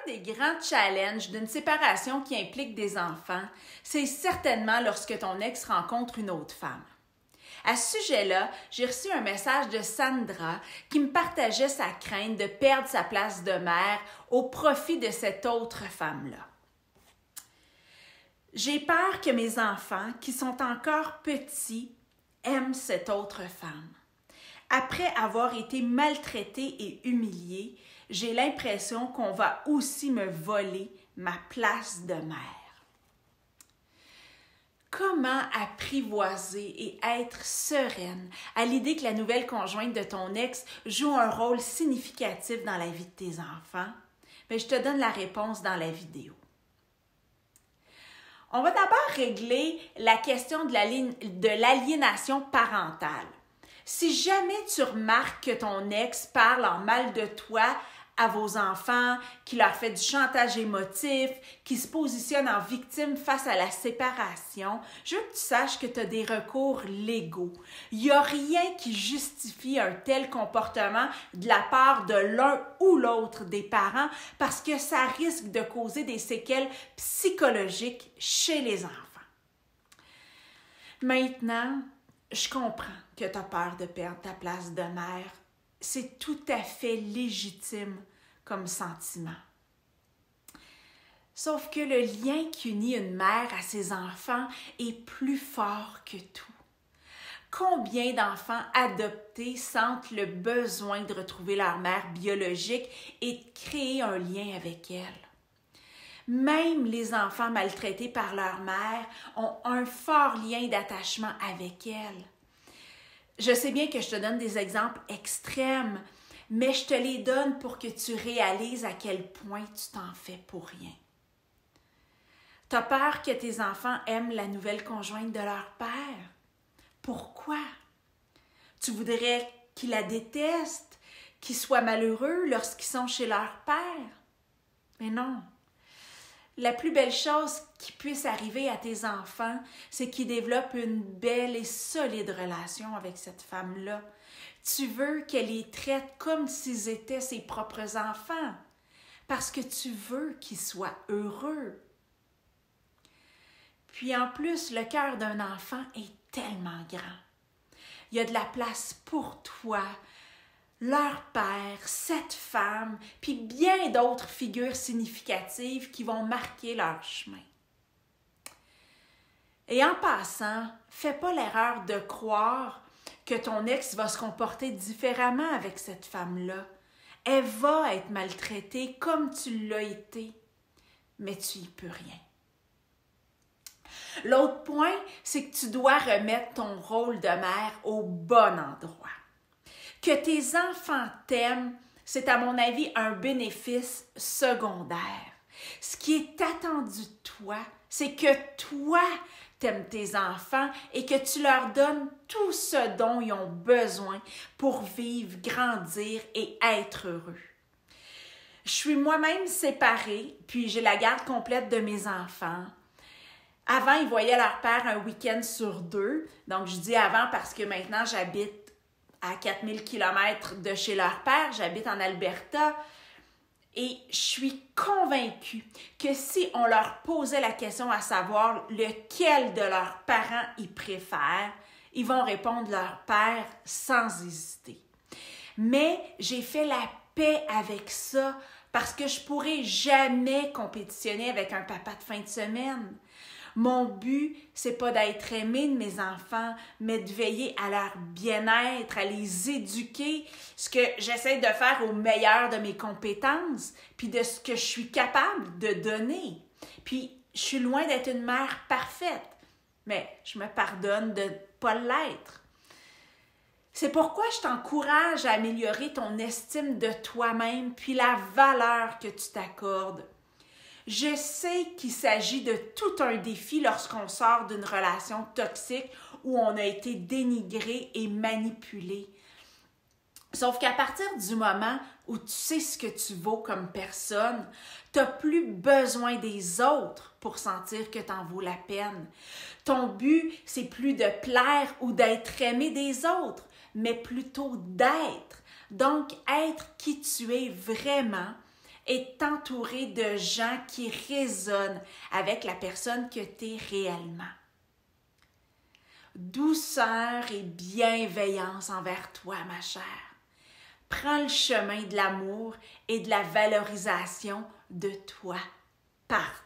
des grands challenges d'une séparation qui implique des enfants, c'est certainement lorsque ton ex rencontre une autre femme. À ce sujet-là, j'ai reçu un message de Sandra qui me partageait sa crainte de perdre sa place de mère au profit de cette autre femme-là. J'ai peur que mes enfants, qui sont encore petits, aiment cette autre femme. Après avoir été maltraitée et humiliée, j'ai l'impression qu'on va aussi me voler ma place de mère. Comment apprivoiser et être sereine à l'idée que la nouvelle conjointe de ton ex joue un rôle significatif dans la vie de tes enfants? Bien, je te donne la réponse dans la vidéo. On va d'abord régler la question de l'aliénation parentale. Si jamais tu remarques que ton ex parle en mal de toi à vos enfants, qui leur fait du chantage émotif, qui se positionne en victime face à la séparation, je veux que tu saches que tu as des recours légaux. Il n'y a rien qui justifie un tel comportement de la part de l'un ou l'autre des parents parce que ça risque de causer des séquelles psychologiques chez les enfants. Maintenant, je comprends que tu as peur de perdre ta place de mère. C'est tout à fait légitime comme sentiment. Sauf que le lien qui unit une mère à ses enfants est plus fort que tout. Combien d'enfants adoptés sentent le besoin de retrouver leur mère biologique et de créer un lien avec elle? Même les enfants maltraités par leur mère ont un fort lien d'attachement avec elle. Je sais bien que je te donne des exemples extrêmes, mais je te les donne pour que tu réalises à quel point tu t'en fais pour rien. Tu as peur que tes enfants aiment la nouvelle conjointe de leur père? Pourquoi? Tu voudrais qu'ils la détestent, qu'ils soient malheureux lorsqu'ils sont chez leur père? Mais non. La plus belle chose qui puisse arriver à tes enfants, c'est qu'ils développent une belle et solide relation avec cette femme-là. Tu veux qu'elle les traite comme s'ils étaient ses propres enfants, parce que tu veux qu'ils soient heureux. Puis en plus, le cœur d'un enfant est tellement grand. Il y a de la place pour toi, leur père, cette femme, puis bien d'autres figures significatives qui vont marquer leur chemin. Et en passant, fais pas l'erreur de croire que ton ex va se comporter différemment avec cette femme-là. Elle va être maltraitée comme tu l'as été, mais tu y peux rien. L'autre point, c'est que tu dois remettre ton rôle de mère au bon endroit. Que tes enfants t'aiment, c'est à mon avis un bénéfice secondaire. Ce qui est attendu de toi, c'est que toi t'aimes tes enfants et que tu leur donnes tout ce dont ils ont besoin pour vivre, grandir et être heureux. Je suis moi-même séparée, puis j'ai la garde complète de mes enfants. Avant, ils voyaient leur père un week-end sur 2. Donc, je dis avant parce que maintenant, j'habite à 4000 km de chez leur père. J'habite en Alberta. Et je suis convaincue que si on leur posait la question à savoir lequel de leurs parents ils préfèrent, ils vont répondre leur père sans hésiter. Mais j'ai fait la paix avec ça parce que je ne pourrai jamais compétitionner avec un papa de fin de semaine. Mon but, c'est pas d'être aimé de mes enfants, mais de veiller à leur bien-être, à les éduquer, ce que j'essaie de faire au meilleur de mes compétences, puis de ce que je suis capable de donner. Puis, je suis loin d'être une mère parfaite, mais je me pardonne de ne pas l'être. C'est pourquoi je t'encourage à améliorer ton estime de toi-même, puis la valeur que tu t'accordes. Je sais qu'il s'agit de tout un défi lorsqu'on sort d'une relation toxique où on a été dénigré et manipulé. Sauf qu'à partir du moment où tu sais ce que tu vaux comme personne, tu n'as plus besoin des autres pour sentir que tu en vaux la peine. Ton but, c'est plus de plaire ou d'être aimé des autres, mais plutôt d'être. Donc, être qui tu es vraiment, et t'entourer de gens qui résonnent avec la personne que tu es réellement. Douceur et bienveillance envers toi, ma chère. Prends le chemin de l'amour et de la valorisation de toi par